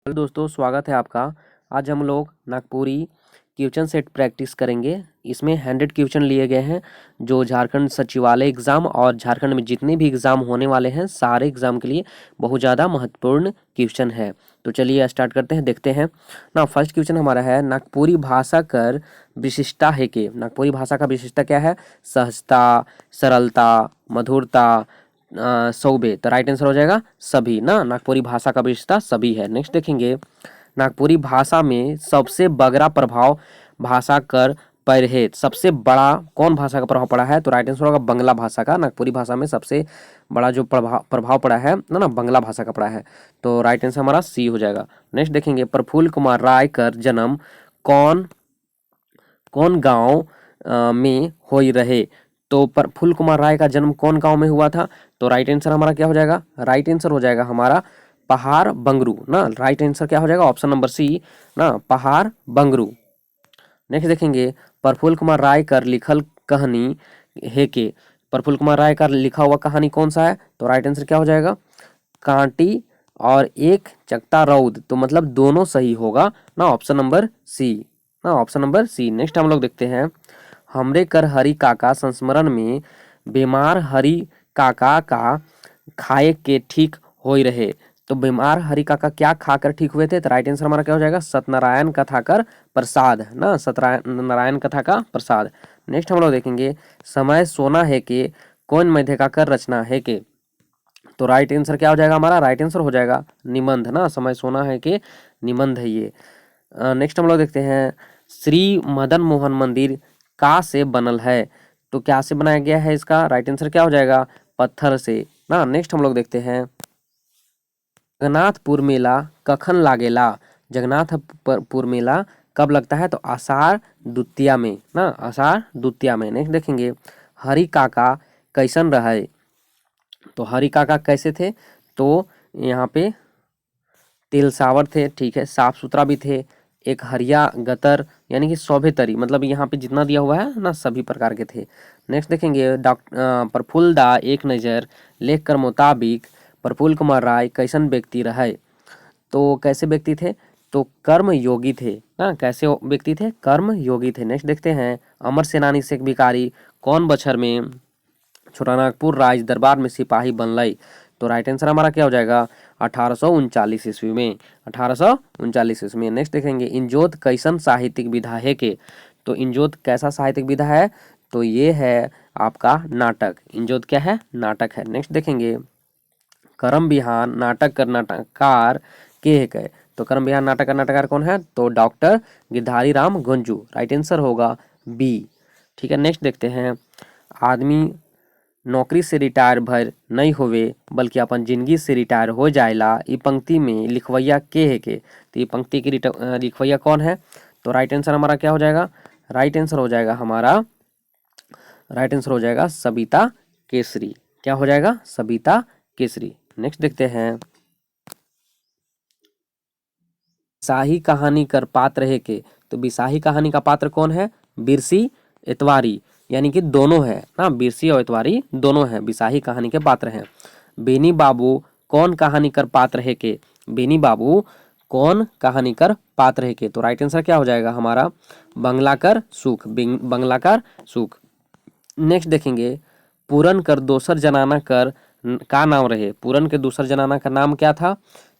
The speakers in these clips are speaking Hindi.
हेलो दोस्तों, स्वागत है आपका। आज हम लोग नागपुरी क्वेश्चन सेट प्रैक्टिस करेंगे। इसमें 100 क्वेश्चन लिए गए हैं जो झारखंड सचिवालय एग्ज़ाम और झारखंड में जितने भी एग्ज़ाम होने वाले हैं सारे एग्ज़ाम के लिए बहुत ज़्यादा महत्वपूर्ण क्वेश्चन है। तो चलिए स्टार्ट करते हैं, देखते हैं ना। फर्स्ट क्वेश्चन हमारा है, नागपुरी भाषा कर विशिष्टता है कि नागपुरी भाषा का विशिष्टता क्या है? सहजता, सरलता, मधुरता, सौबे। तो राइट आंसर हो जाएगा सभी ना। नागपुरी भाषा का विशेषता सभी है। नेक्स्ट देखेंगे, नागपुरी भाषा में सबसे बगरा प्रभाव भाषा कर परहेत। सबसे बड़ा कौन भाषा का प्रभाव पड़ा है? तो राइट आंसर होगा बंगला भाषा का। नागपुरी भाषा में सबसे बड़ा जो प्रभाव पड़ा है ना बंगला भाषा का पड़ा है। तो राइट आंसर हमारा सी हो जाएगा। नेक्स्ट देखेंगे, प्रफुल्ल कुमार राय कर जन्म कौन कौन गांव में होई रहे? तो प्रफुल्ल कुमार राय का जन्म कौन गांव में हुआ था? तो राइट आंसर हमारा क्या हो जाएगा? राइट आंसर हो जाएगा हमारा पहाड़ बंगरू ना। राइट आंसर क्या हो जाएगा? ऑप्शन नंबर सी ना, पहाड़ बंगरू। नेक्स्ट देखेंगे, प्रफुल्ल कुमार राय कर लिखल कहानी है के। प्रफुल्ल कुमार राय का लिखा हुआ कहानी कौन सा है? तो राइट आंसर क्या हो जाएगा? कांटी और एक चकता रौद। तो मतलब दोनों सही होगा ना, ऑप्शन नंबर सी ना, ऑप्शन नंबर सी। नेक्स्ट हम लोग देखते हैं, हमरे कर हरि काका संस्मरण में बीमार हरि काका का खाए के ठीक होई रहे। तो बीमार हरि काका क्या खाकर ठीक हुए थे? तो राइट आंसर हमारा क्या हो जाएगा? सत्यनारायण कथा कर प्रसाद ना, सत्यनारायण कथा का प्रसाद। नेक्स्ट हम लोग देखेंगे, समय सोना है के कौन मध्यका कर रचना है के। तो राइट आंसर क्या हो जाएगा हमारा? राइट आंसर हो जाएगा निबंध ना, समय सोना है के निबंध है ये। नेक्स्ट हम लोग देखते हैं, श्री मदन मोहन मंदिर का से बनल है। तो क्या से बनाया गया है इसका? राइट आंसर क्या हो जाएगा? पत्थर से ना। नेक्स्ट हम लोग देखते हैं, जगन्नाथपुर मेला कखन लागेला? जगन्नाथपुर मेला कब लगता है? तो आषाढ़ द्वितीया में ना, आषाढ़ द्वितीया में। नेक्स्ट देखेंगे, हरि काका कैसन रहे? तो हरि काका कैसे थे? तो यहाँ पे तिलसावर थे, ठीक है, साफ सुथरा भी थे, एक हरिया गतर यानी कि सौभे तरी, मतलब यहाँ पे जितना दिया हुआ है ना सभी प्रकार के थे। नेक्स्ट देखेंगे, प्रफुल्ल दा एक नज़र लेख कर मुताबिक प्रफुल्ल कुमार राय कैसन व्यक्ति रहे? तो कैसे व्यक्ति थे? तो कर्म योगी थे ना। कैसे व्यक्ति थे? कर्म योगी थे। नेक्स्ट देखते हैं, अमर सेनानी शेख भिखारी कौन बछर में छोटानागपुर राज दरबार में सिपाही बनलई? तो राइट आंसर हमारा क्या हो जाएगा? 1839 ईस्वी में, 1839 ईस्वी में। नेक्स्ट देखेंगे, इंजोत कैसन साहित्यिक विधा है के? तो इंजोत कैसा साहित्यिक विधा है? तो ये है आपका नाटक। इंजोत क्या है? नाटक है। नेक्स्ट देखेंगे, करम बिहान नाटक कर नाटककार के है के? तो करम बिहान नाटक का नाटककार कौन है? तो doctor Girdhari Ram Ganju. Right answer होगा बी। ठीक है, नेक्स्ट देखते हैं, आदमी नौकरी से रिटायर भर नहीं होवे बल्कि अपन जिंदगी से रिटायर हो जाएला, ई पंक्ति में लिखवैया के है के? तो ये पंक्ति की लिखवैया कौन है? तो राइट आंसर हमारा क्या हो जाएगा? राइट आंसर हो जाएगा हमारा, राइट आंसर हो जाएगा सबिता केसरी। क्या हो जाएगा? सबिता केसरी। नेक्स्ट देखते हैं, बिसाही कहानी कर पात्र है के? तो बिसाही कहानी का पात्र कौन है? बिरसी इतवारी, यानी कि दोनों है ना, बिरसी और इतवारी दोनों हैं, बिसाही कहानी के पात्र हैं। बेनी बाबू कौन कहानी कर पात्र है के? बेनी बाबू कौन कहानी कर पात्र है के? तो राइट आंसर क्या हो जाएगा हमारा? बंगलाकर सुख, बंगलाकर सुख। नेक्स्ट देखेंगे, पूरन कर दोसर जनाना कर का नाम रहे? पूरन के दूसर जनाना का नाम क्या था?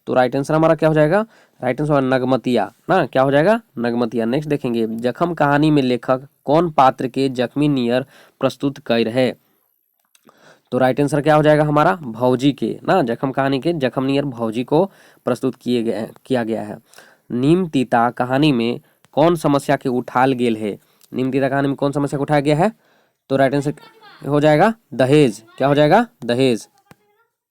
तो राइट आंसर हमारा क्या हो जाएगा? राइट आंसर नगमतिया ना। क्या हो जाएगा? नगमतिया। नेक्स्ट देखेंगे, जखम कहानी में लेखक कौन पात्र के जख्मी नियर प्रस्तुत कर है? तो राइट आंसर क्या हो जाएगा हमारा? भौजी के ना। जखम कहानी के जखम नियर भौजी को प्रस्तुत किया गया है। नीम तीता कहानी में कौन समस्या के उठाल गेल है? नीम तीता कहानी में कौन समस्या को उठाया गया है? तो राइट आंसर हो जाएगा दहेज। क्या हो जाएगा? दहेज।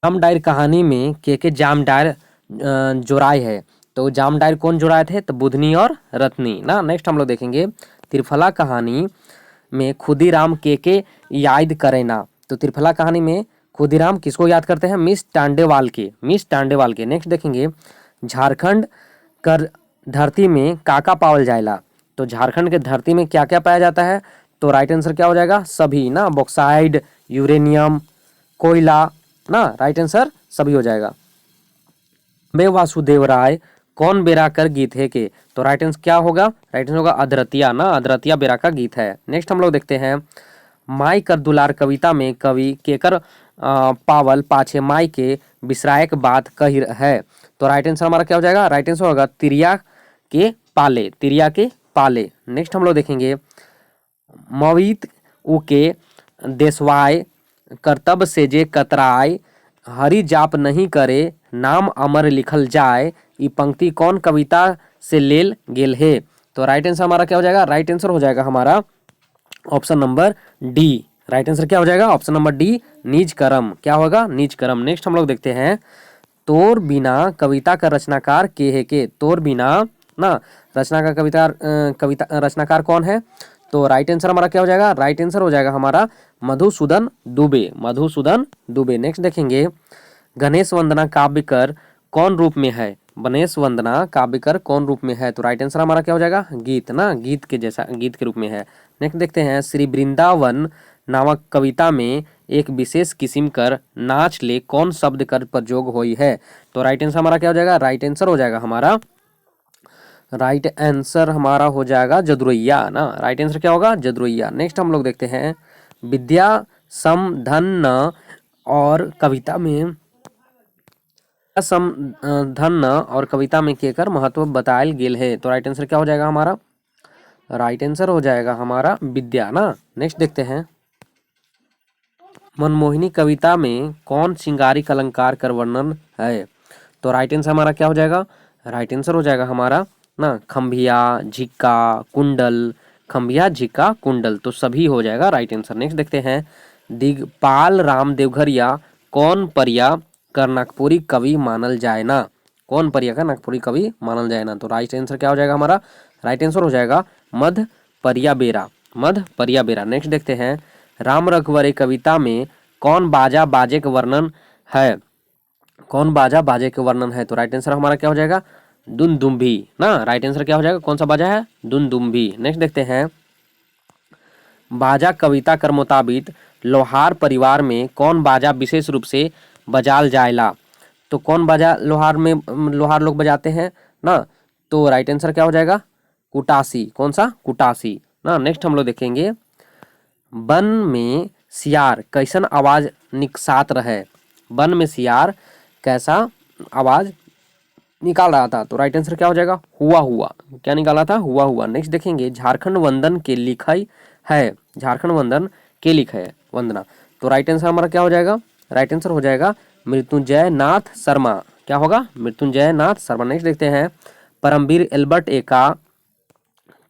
जाम डायर कहानी में के जाम डायर जोड़ाए है? तो जाम डायर कौन जोड़ाए थे? तो बुधनी और रत्नी ना। नेक्स्ट हम लोग देखेंगे, त्रिफला कहानी में खुदीराम के याद करे ना? तो त्रिफला कहानी में खुदीराम किसको याद करते हैं? मिस टांडेवाल के, मिस टांडेवाल के। नेक्स्ट देखेंगे, झारखंड कर धरती में काका पावल जाएला? तो झारखंड के धरती में क्या क्या पाया जाता है? तो राइट आंसर क्या हो जाएगा? सभी ना, बॉक्साइड, यूरेनियम, कोयला ना। राइट आंसर सभी हो जाएगा। बे वासुदेव राय कौन बेरा कर गीत है के, तो राइट आंसर क्या होगा, राइट आंसर होगा अधरतिया ना, अधरतिया बेरा का गीत है। नेक्स्ट हम लोग देखते हैं माई कर दुलार कविता में कवि केकर पावल पाछे माई के बिसरायक बात कही है, तो राइट आंसर हमारा क्या हो जाएगा, राइट आंसर होगा तिरिया के पाले, तिरिया के पाले। नेक्स्ट हम लोग देखेंगे मवीत उके देशवाय कर्तव्य से जे कतराय हरि जाप नहीं करे नाम अमर लिखल जाए, ये पंक्ति कौन कविता से लेल गेल है, तो राइट आंसर हमारा क्या हो जाएगा, राइट आंसर हो जाएगा हमारा option number D. Right answer क्या हो जाएगा, ऑप्शन नंबर डी निज करम, क्या होगा, निज करम। नेक्स्ट हम लोग देखते हैं तोर बिना कविता का रचनाकार के है के, तोर बिना ना रचना का कविता रचनाकार कौन है, तो राइट आंसर हमारा क्या हो जाएगा, राइट आंसर हो जाएगा हमारा मधुसूदन दुबे, मधुसूदन दुबे। नेक्स्ट देखेंगे गणेश वंदना काव्यकर कौन रूप में है, गणेश वंदना काव्यकर कौन रूप में है, तो राइट आंसर हमारा क्या हो जाएगा, गीत ना, गीत के जैसा, गीत के रूप में है। नेक्स्ट देखते हैं श्री वृंदावन नामक कविता में एक विशेष किस्म कर नाच ले कौन शब्द कर प्रयोग हुई है, तो राइट आंसर हमारा क्या हो जाएगा, राइट आंसर हो जाएगा हमारा, राइट आंसर हमारा हो जाएगा जदुरैया ना, राइट आंसर क्या होगा, जदुरैया। नेक्स्ट हम लोग देखते हैं विद्या सम धन न और कविता में सम धन न और कविता में केकर महत्व बतायल गेल है, तो राइट आंसर क्या हो जाएगा हमारा, राइट आंसर हो जाएगा हमारा विद्या ना। नेक्स्ट देखते हैं मनमोहिनी कविता में कौन श्रृंगारिक अलंकार कर वर्णन है, तो राइट आंसर हमारा क्या हो जाएगा, राइट आंसर हो जाएगा हमारा ना खंभिया झिक्का कुंडल, खंभिया झिक्का कुंडल, तो सभी हो जाएगा राइट आंसर। नेक्स्ट देखते हैं दिगपाल राम देवघरिया कौन परिया कर नागपुरी कवि मानल जाए ना, कौन परिया का नागपुरी कवि मानल जाए ना, तो राइट आंसर क्या हो जाएगा हमारा, राइट आंसर हो जाएगा मध्य परिया बेरा, मध्य परिया बेरा। नेक्स्ट देखते हैं राम रघुवरे कविता में कौन बाजा बाजे के वर्णन है, कौन बाजा बाजे के वर्णन है, तो राइट आंसर हमारा क्या हो जाएगा दुंदुम्भी ना, राइट आंसर क्या हो जाएगा, कौन सा बाजा है, दुंदुम्भी। नेक्स्ट देखते हैं बाजा कविता कर मुताबिक लोहार परिवार में कौन बाजा विशेष रूप से बजाल जायला, तो कौन बाजा लोहार में लोहार लोग बजाते हैं ना, तो राइट आंसर क्या हो जाएगा कुटासी, कौन सा कुटासी ना। नेक्स्ट हम लोग देखेंगे वन में सियार कैसन आवाज निकसात रहे, वन में सियार कैसा आवाज निकाल रहा था, तो राइट आंसर क्या हो जाएगा हुआ हुआ, क्या निकाला था, हुआ हुआ। नेक्स्ट देखेंगे झारखंड वंदन के लिखाई है, झारखंड वंदन के लिखे है वंदना, तो राइट आंसर हमारा क्या हो जाएगा, राइट आंसर हो जाएगा मृत्युंजय नाथ शर्मा, क्या होगा मृत्युंजय नाथ शर्मा। नेक्स्ट देखते हैं परमवीर एल्बर्ट एका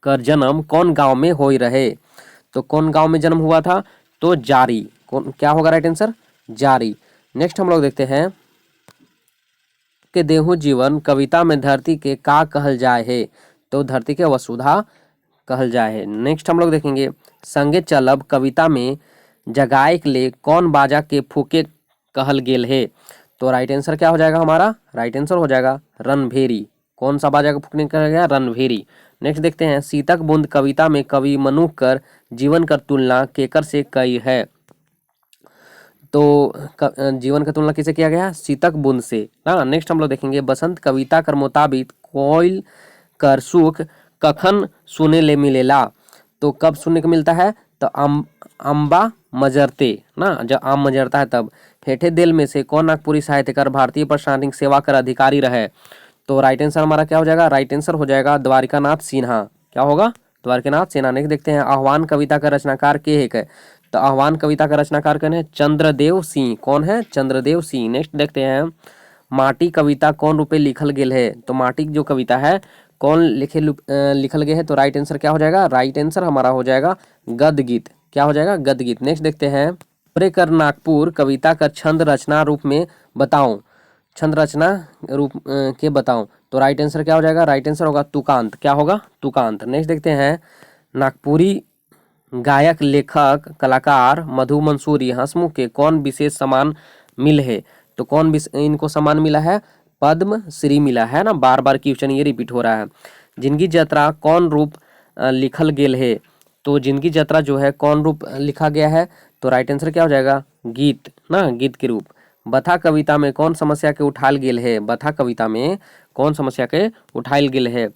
का जन्म कौन गांव में हो रहे, तो कौन गांव में जन्म हुआ था, तो जारी, कौन क्या होगा राइट आंसर जारी। नेक्स्ट हम लोग देखते हैं के देहु जीवन कविता में धरती के का कहल जाए है, तो धरती के वसुधा कहल जाए है। नेक्स्ट हम लोग देखेंगे संगे चलब कविता में जगाए के लिए कौन बाजा के फूके कहल गेल है, तो राइट आंसर क्या हो जाएगा हमारा, राइट आंसर हो जाएगा रणभेरी, कौन सा बाजा का फूकने कहा गया, रणभेरी। नेक्स्ट देखते हैं सीतक बूंद कविता में कवि मनुख कर जीवन कर तुलना केकर से कई है, तो जीवन का तुलना किसे किया गया, सीतक बूंद से ना। नेक्स्ट हम लोग देखेंगे बसंत कविता कर मुताबिक कोयल कर सुख कखन सुने ले मिलेला, तो कब सुनने को मिलता है, तो अम्बा मजरते ना, जब आम मजरता है तब। हेठे दिल में से कौन नागपुरी साहित्यकार भारतीय प्रशासनिक सेवा कर अधिकारी रहे, तो राइट आंसर हमारा क्या हो जाएगा, राइट आंसर हो जाएगा द्वारिकानाथ सिन्हा, क्या होगा द्वारिकानाथ सिन्हा। नेक्स्ट देखते हैं आह्वान कविता का रचनाकार के है, तो आह्वान कविता का रचनाकार कौन है, चंद्रदेव सिंह, कौन है चंद्रदेव सिंह। नेक्स्ट देखते हैं माटी कविता कौन रूपे लिखल गेल है, तो माटी जो कविता है कौन लिखल गया है, तो राइट आंसर क्या हो जाएगा, राइट आंसर हमारा हो जाएगा गद्य गीत, क्या हो जाएगा गद्य गीत। नेक्स्ट देखते हैं प्रेकर नागपुर कविता का छंद रचना रूप में बताओ, छंद रचना रूप के बताओ, तो राइट आंसर क्या हो जाएगा, राइट आंसर होगा तुकांत, क्या होगा तुकांत। नेक्स्ट देखते हैं नागपुरी गायक लेखक कलाकार मधु मंसूरी हंसमुख के कौन विशेष सम्मान मिल है, तो कौन इनको सम्मान मिला है, पद्म श्री मिला है ना, बार बार क्वेश्चन ये रिपीट हो रहा है। जिनकी यात्रा कौन रूप लिखल गेल है, तो जिनकी यात्रा जो है कौन रूप लिखा गया है, तो राइट आंसर क्या हो जाएगा गीत ना, गीत के रूप। बथा कविता में कौन समस्या के उठाल गेल है, बथा कविता में कौन समस्या के उठाइल गेल है?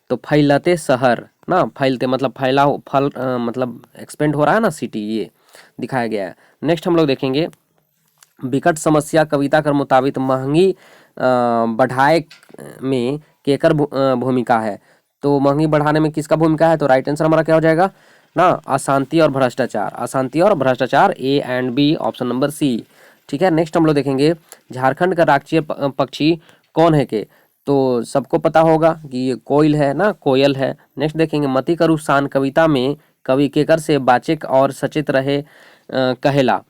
तो फैलते शहर ना, फैलते मतलब फैला मतलब एक्सपेंड हो रहा है ना सिटी, ये दिखाया गया है। नेक्स्ट हम लोग देखेंगे विकट समस्या कविता कर मुताबिक महंगी बढ़ाए में केकर भूमिका है? तो महंगी बढ़ाने में किसका भूमिका है? तो राइट आंसर हमारा क्या हो जाएगा ना, अशांति और भ्रष्टाचार। अशांति और भ्रष्टाचार, A and B, option number C. ठीक है, नेक्स्ट हम लोग देखेंगे झारखंड का राष्ट्रीय पक्षी कौन है के? तो सबको पता होगा कि ये कोयल है ना, कोयल है। नेक्स्ट देखेंगे मति करू शान कविता में कवि केकर से बाचेक और सचेत रहे कहेला?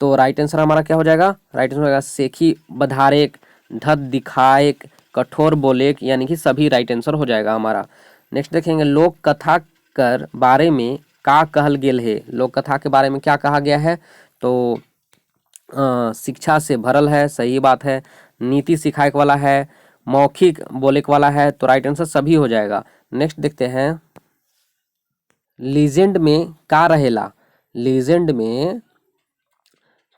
तो राइट आंसर हमारा क्या हो जाएगा? राइट आंसर हो जाएगा सेखी बधारेक, ढद दिखाएक, कठोर बोलेक, यानी कि सभी राइट आंसर हो जाएगा हमारा। नेक्स्ट देखेंगे लोक कथा कर बारे में का कहल गेल है? लोक कथा के बारे में क्या कहा गया है? तो शिक्षा से भरल है, सही बात है। नीति सिखाए वाला है, मौखिक बोले वाला है, तो राइट आंसर सभी हो जाएगा। नेक्स्ट देखते हैं लीजेंड में का रहेला? लीजेंड में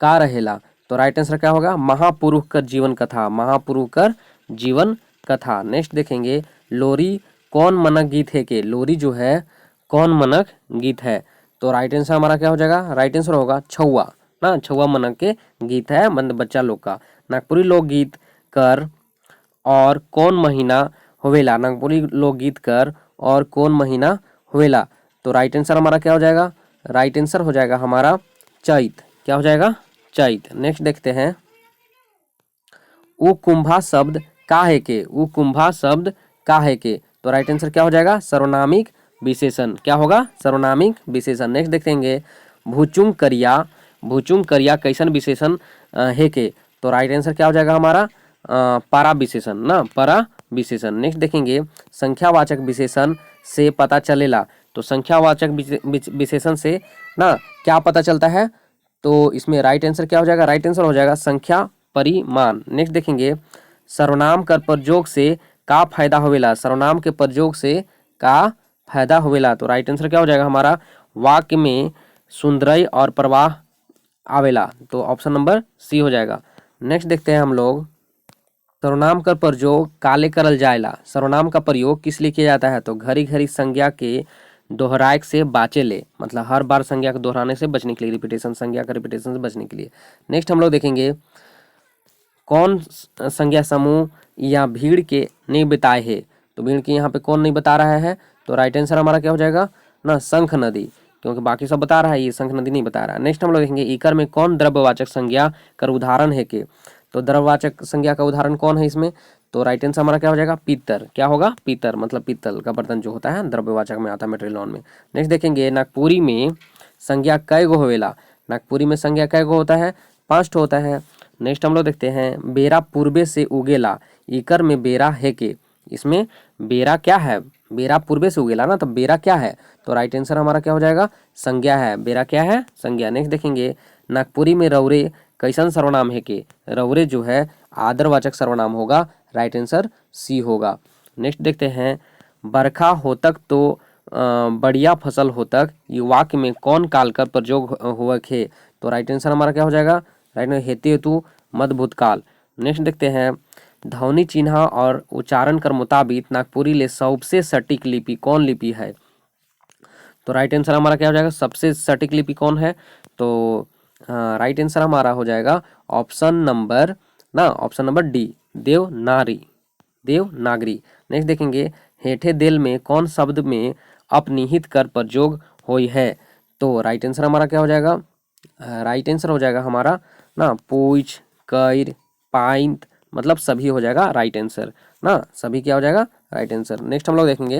का रहेला? तो राइट आंसर क्या होगा? महापुरुष कर जीवन कथा, महापुरुष कर जीवन कथा। नेक्स्ट देखेंगे लोरी कौन मनक गीत है के? लोरी जो है कौन मनक गीत है? तो राइट आंसर हमारा क्या हो जाएगा? राइट आंसर होगा छौआ ना, छौआ मनक के गीत है, मतलब बच्चा लोग का। नागपुरी लोकगीत कर और कौन महीना होवेला? नागपुरी लोकगीत कर और कौन महीना होवेला? तो राइट आंसर हमारा क्या हो जाएगा? राइट आंसर हो जाएगा हमारा चैत। क्या हो जाएगा? चैत। नेक्स्ट देखते हैं उ कुंभा शब्द का है के? उ कुंभा शब्द का है के? तो राइट आंसर क्या हो जाएगा? सर्वनामिक विशेषण। क्या होगा? सर्वनामिक विशेषण। नेक्स्ट देखेंगे भूचुंग करिया, भूचुंग करिया कैसन विशेषण है के? तो राइट आंसर क्या हो जाएगा हमारा? पारा विशेषण ना, पारा विशेषण। नेक्स्ट देखेंगे संख्यावाचक विशेषण से पता चलेला। तो संख्यावाचक विशेषण से ना क्या पता चलता है? तो इसमें राइट आंसर क्या हो जाएगा? राइट आंसर हो जाएगा संख्या परिमाण। नेक्स्ट देखेंगे सर्वनाम कर प्रयोग से का फायदा होवेला? सर्वनाम के प्रयोग से का फायदा होवेला? तो राइट आंसर क्या हो जाएगा हमारा? वाक्य में सुंदरई और प्रवाह आवेला। तो ऑप्शन नंबर सी हो जाएगा। नेक्स्ट देखते हैं हम लोग सर्वनाम का प्रयोग काले करल जाएला। सर्वनाम का प्रयोग किस लिए किया जाता है? तो घड़ी घड़ी संज्ञा के दोहराए से बाचे ले, मतलब हर बार संज्ञा को दोहराने से बचने के लिए, रिपीटेशन, संज्ञा का रिपीटेशन से बचने के लिए। नेक्स्ट हम लोग देखेंगे कौन संज्ञा समूह या भीड़ के नहीं बताए है? तो भीड़ के यहाँ पे कौन नहीं बता रहा है? तो राइट आंसर हमारा क्या हो जाएगा ना, शंख नदी, क्योंकि बाकी सब बता रहा है, ये शंख नदी नहीं बता रहा है। नेक्स्ट हम लोग देखेंगे इकर में कौन द्रव्यवाचक संज्ञा कर उदाहरण है के? तो द्रव्यवाचक संज्ञा का उदाहरण कौन है इसमें? तो राइट आंसर हमारा क्या हो जाएगा? पीतर। क्या होगा? पीतर, मतलब पीतल का बर्तन जो होता है द्रव्यवाचक में आता है, मटेरियल नॉन में। नेक्स्ट देखेंगे नागपुरी में संज्ञा कै गो होवेला? नागपुरी में संज्ञा कै गो होता है? 5 होता है। नेक्स्ट हम लोग देखते हैं बेरा पूर्वे से उगेला, इकर में बेरा है के? इसमें बेरा क्या है? बेरा पूर्वे से उगेला ना, तो बेरा क्या है? तो राइट आंसर हमारा क्या हो जाएगा? संज्ञा है। बेरा क्या है? संज्ञा। नेक्स्ट देखेंगे नागपुरी में रौरे कैसन सर्वनाम है के? रौरे जो है आदरवाचक सर्वनाम होगा। राइट आंसर सी होगा। नेक्स्ट देखते हैं बरखा होतक तो बढ़िया फसल होतक, ये वाक्य में कौन काल का प्रयोग हुआ है? तो राइट आंसर हमारा क्या हो जाएगा? राइट में हेतु हेतु मध्य भूतकाल। नेक्स्ट देखते हैं ध्वनि चिन्ह और उच्चारण कर मुताबिक नागपुरी ले सबसे सटीक लिपि कौन लिपि है? तो राइट आंसर हमारा क्या हो जाएगा? सबसे सटीक लिपि कौन है? तो राइट आंसर हमारा हो जाएगा ऑप्शन नंबर ना, option number D, Devanagari, Devanagari. Next देखेंगे हेठे दिल में कौन शब्द में अपनिहित कर प्रयोग होई है? तो राइट आंसर हमारा क्या हो जाएगा? राइट आंसर हो जाएगा हमारा ना पूछ, कैर, पाइंत, मतलब सभी हो जाएगा राइट आंसर ना, सभी क्या हो जाएगा? Right answer. नेक्स्ट हम लोग देखेंगे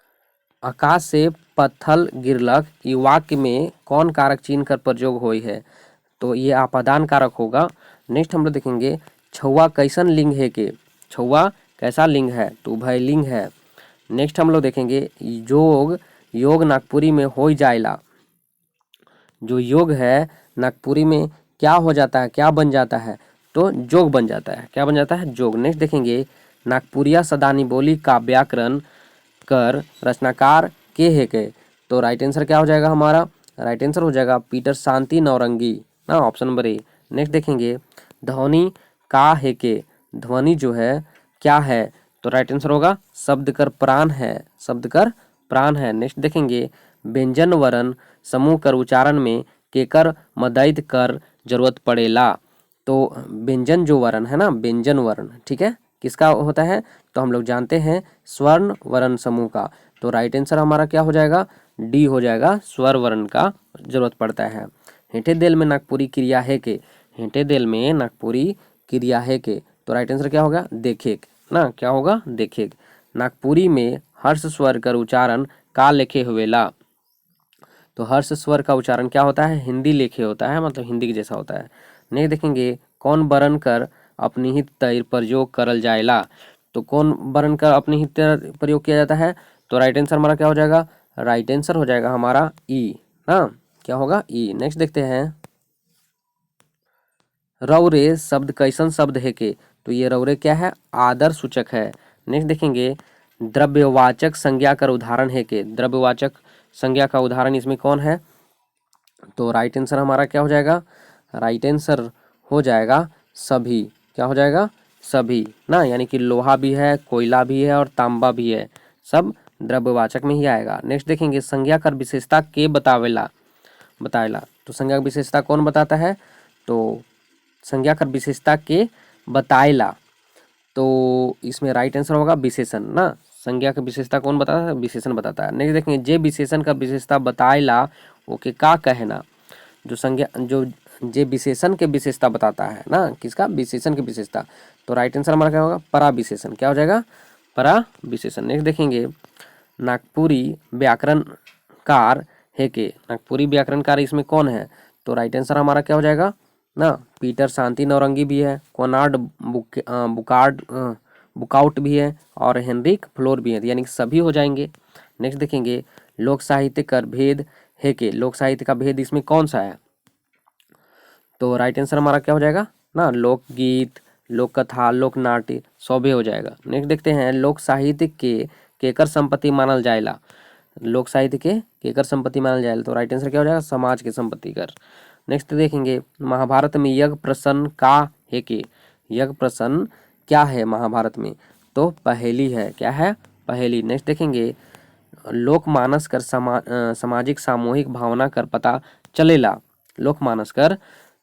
आकाश से पत्थल गिरलक, ये वाक्य में कौन कारक चिन्ह कर प्रयोग हुई है? तो ये आपादान कारक होगा। नेक्स्ट हम लोग देखेंगे छौआ कैसन लिंग है के? छौआ कैसा लिंग है? तो उभय लिंग है। नेक्स्ट हम लोग देखेंगे योग, योग नागपुरी में हो जाएला, जो योग है नागपुरी में क्या हो जाता है, क्या बन जाता है? तो जोग बन जाता है। क्या बन जाता है? जोग। नेक्स्ट देखेंगे नागपुरिया सदानी बोली का व्याकरण कर रचनाकार के है के? तो राइट आंसर क्या हो जाएगा हमारा? राइट आंसर हो जाएगा पीटर शांति नौरंगी ना, ऑप्शन नंबर ए। नेक्स्ट देखेंगे ध्वनि का है के? ध्वनि जो है क्या है? तो राइट आंसर होगा शब्द कर प्राण है, शब्द कर प्राण है। नेक्स्ट देखेंगे व्यंजन वर्ण समूह कर उच्चारण में केकर मदद कर जरूरत पड़ेला। तो व्यंजन जो वर्ण है ना, व्यंजन वर्ण, ठीक है, किसका होता है, तो हम लोग जानते हैं स्वर्ण वर्ण समूह का। तो राइट आंसर हमारा क्या हो जाएगा, डी हो जाएगा, स्वर वर्ण का जरूरत पड़ता है। हेठे देल में नागपुरी क्रिया है के, हेठे देल में नागपुरी क्रिया है के, तो राइट आंसर क्या होगा, देखेक ना, क्या होगा, देखेक। नागपुरी में हर्ष स्वर कर उच्चारण का लेखे हुएला। तो हर्ष स्वर का उच्चारण क्या होता है, हिंदी लेखे होता है, मतलब हिंदी के जैसा होता है। नहीं देखेंगे कौन वर्ण कर अपनी हित तैर प्रयोग करल जाएला। तो कौन वर्ण कर अपनी हित प्रयोग किया जाता है, तो राइट आंसर हमारा क्या हो जाएगा, राइट आंसर हो जाएगा हमारा ई ना, क्या होगा, ई। नेक्स्ट देखते हैं रौरे शब्द कैसन शब्द है के, तो ये रौरे क्या है, आदर सूचक है। नेक्स्ट देखेंगे द्रव्यवाचक संज्ञा का उदाहरण है के, द्रव्यवाचक संज्ञा का उदाहरण इसमें कौन है, तो राइट आंसर हमारा क्या हो जाएगा, राइट आंसर हो जाएगा सभी, क्या हो जाएगा, सभी ना, यानी कि लोहा भी है, कोयला भी है और तांबा भी है, सब द्रव्यवाचक में ही आएगा। नेक्स्ट देखेंगे संज्ञा कर विशेषता के बतावेला, बताएला। तो संज्ञा की विशेषता कौन बताता है, तो संज्ञा कर विशेषता के बताएला, तो इसमें राइट आंसर होगा विशेषण ना, संज्ञा की विशेषता कौन बताता है, विशेषण बताता है। नेक्स्ट देखेंगे जे विशेषण का विशेषता बताएला ओके का कहना। जो संज्ञा जो जे विशेषण के विशेषता बताता है ना, किसका, विशेषण की विशेषता, तो राइट आंसर हमारा क्या होगा, परा विशेषण, क्या हो जाएगा, परा विशेषण। नेक्स्ट देखेंगे नागपुरी व्याकरणकार है के, नागपुरी व्याकरणकार इसमें कौन है, तो राइट आंसर हमारा क्या हो जाएगा ना, पीटर शांति नौरंगी भी है, कोनार्ड बुकाउट भी है और हेनरिक फ्लोर भी है, यानी कि सभी हो जाएंगे। नेक्स्ट देखेंगे लोक साहित्य कर भेद है के, लोक साहित्य का भेद इसमें कौन सा है, तो राइट आंसर हमारा क्या हो जाएगा ना, लोकगीत, लोक कथा, लोक नाट्य, सौभे हो जाएगा। नेक्स्ट देखते हैं लोक साहित्य के केकर संपत्ति मानल जाएला, लोक साहित्य के केकर संपत्ति मानल जाएला, तो राइट आंसर क्या हो जाएगा, समाज के संपत्ति कर। नेक्स्ट देखेंगे महाभारत में यज्ञ प्रसन्न का है के, यज्ञ प्रसन्न क्या है महाभारत में, तो पहेली है, क्या है, पहेली। नेक्स्ट देखेंगे लोकमानस कर सामाजिक सामूहिक भावना कर पता चलेला, लोकमानस कर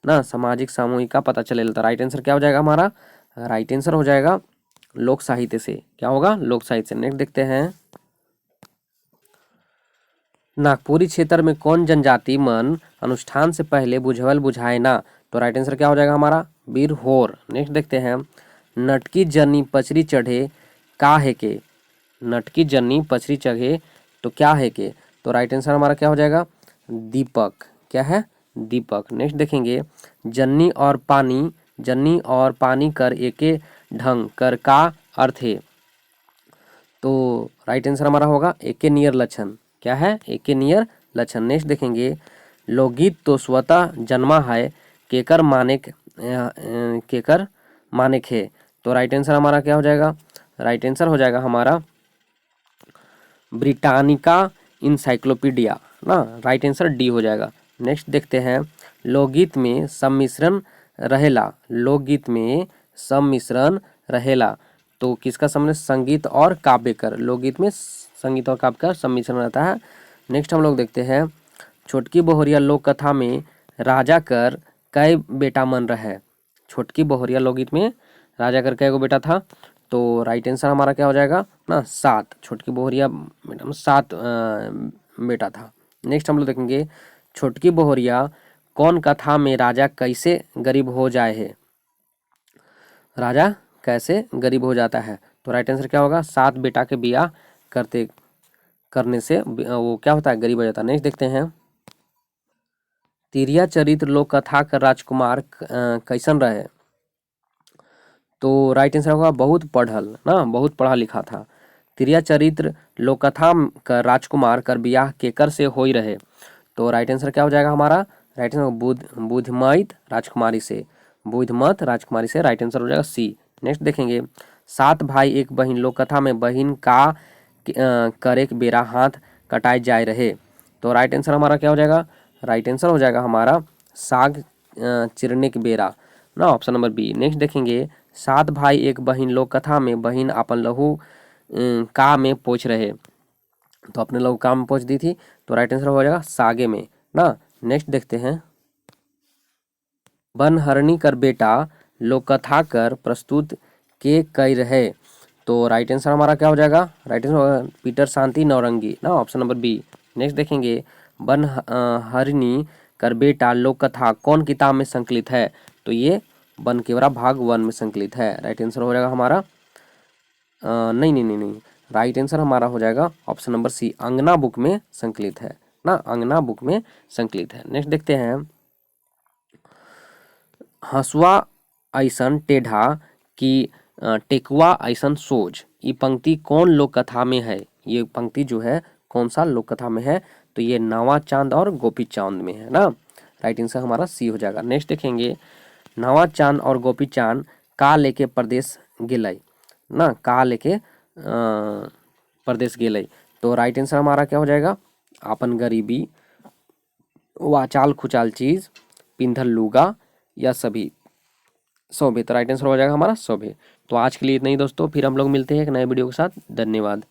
ना सामाजिक सामूहिक का पता चलेला, तो राइट आंसर क्या हो जाएगा हमारा, राइट आंसर हो जाएगा लोक साहित्य से, क्या होगा, लोक साहित्य से। नेक्स्ट देखते हैं नागपुरी क्षेत्र में कौन जनजाति मन अनुष्ठान से पहले बुझवल बुझाए ना, तो राइट आंसर क्या हो जाएगा हमारा, बीरहोर। नेक्स्ट देखते हैं नटकी जर्नी पचरी चढ़े का है के, नटकी जर्नी पचरी चढ़े तो क्या है के, तो राइट आंसर हमारा क्या हो जाएगा, दीपक, क्या है, दीपक। नेक्स्ट देखेंगे जन्नी और पानी कर एके ढंग कर का अर्थ है, तो राइट आंसर हमारा होगा एके नियर लक्षण, क्या है, एके नियर लक्षण। नेक्स्ट देखेंगे लोकगीत तो स्वतः जन्मा है केकर मानेक है, तो राइट आंसर हमारा क्या हो जाएगा, राइट आंसर हो जाएगा हमारा ब्रिटानिका इंसाइक्लोपीडिया ना, राइट आंसर डी हो जाएगा। नेक्स्ट देखते हैं लोकगीत में सम्मिश्रण रहेला, लोकगीत में सम्मिश्रण रहेला, तो किसका सम्मिश्रण, संगीत और काव्य कर, लोकगीत में संगीत और काव्य का सम्मिश्रण रहता है। नेक्स्ट हम लोग देखते हैं छोटकी बहुरिया लोक कथा में राजा कर कई बेटा मन रहे, छोटकी बहुरिया लोकगीत में राजा कर कई गो बेटा था, तो राइट आंसर हमारा क्या हो जाएगा ना, 7, छोटकी बहुरिया बेटा में 7 बेटा था। नेक्स्ट हम लोग देखेंगे छोटकी बहुरिया कौन कथा में राजा कैसे गरीब हो जाए है, राजा कैसे गरीब हो जाता है, तो राइट आंसर क्या होगा, 7 बेटा के बियाह करने से वो क्या होता है, गरीब हो जाता है। नेक्स्ट देखते हैं तिरिया चरित्र लोक कथा का राजकुमार कैसन रहे, तो राइट आंसर होगा बहुत पढ़ल ना, बहुत पढ़ा लिखा था। तिरिया चरित्र लोक कथा का राजकुमार कर बियाह केकर से होई रहे, तो राइट आंसर क्या हो जाएगा हमारा, राइट आंसर बुद्धमत राजकुमारी से, बुद्धमत राजकुमारी से, राइट आंसर हो जाएगा सी। नेक्स्ट देखेंगे 7 भाई एक बहन लोक कथा में बहन का करे के बेरा हाथ कटाए जाए रहे, तो राइट आंसर हमारा क्या हो जाएगा, राइट आंसर हो जाएगा हमारा साग चिरने के बेरा ना, ऑप्शन नंबर बी। नेक्स्ट देखेंगे सात भाई एक बहिन लोक कथा में बहिन अपन लहू का में पोछ रहे, तो अपने लहू का में पोछ दी थी, तो राइट आंसर हो जाएगा सागे में ना। नेक्स्ट देखते हैं, बनहरनी कर बेटा लोक कथा कर प्रस्तुत के कई रहे, तो राइट आंसर हमारा क्या हो जाएगा, राइट आंसर होगा पीटर शांति नौरंगी ना, ऑप्शन नंबर बी। नेक्स्ट देखेंगे, बनहरनी कर बेटा लोक कथा कौन किताब में संकलित है, तो ये बनकेवरा भाग 1 में संकलित है। राइट आंसर हो जाएगा हमारा नहीं नहीं नहीं नहीं, राइट आंसर हमारा हो जाएगा ऑप्शन नंबर सी, अंगना बुक में संकलित है ना, अंगना बुक में संकलित है। नेक्स्ट देखते हैं, हंसुआ ऐसन टेढ़ा कि टेकुआ ऐसन सोज, ये पंक्ति कौन लोक कथा में है, ये पंक्ति जो है कौन सा लोक कथा में है, तो ये नावा चांद और गोपी चांद में है ना। राइट आंसर हमारा सी हो जाएगा। नेक्स्ट देखेंगे, नावा चांद और गोपी चांद का लेके प्रदेश गेलई ना, का लेके प्रदेश गेलई, तो राइट आंसर हमारा क्या हो जाएगा, आपन गरीबी, वाचाल खुचाल चीज, पिंधल लूगा या सभी सौभे, तो राइट आंसर हो जाएगा हमारा सौभे। तो आज के लिए इतना ही दोस्तों, फिर हम लोग मिलते हैं एक नए वीडियो के साथ। धन्यवाद।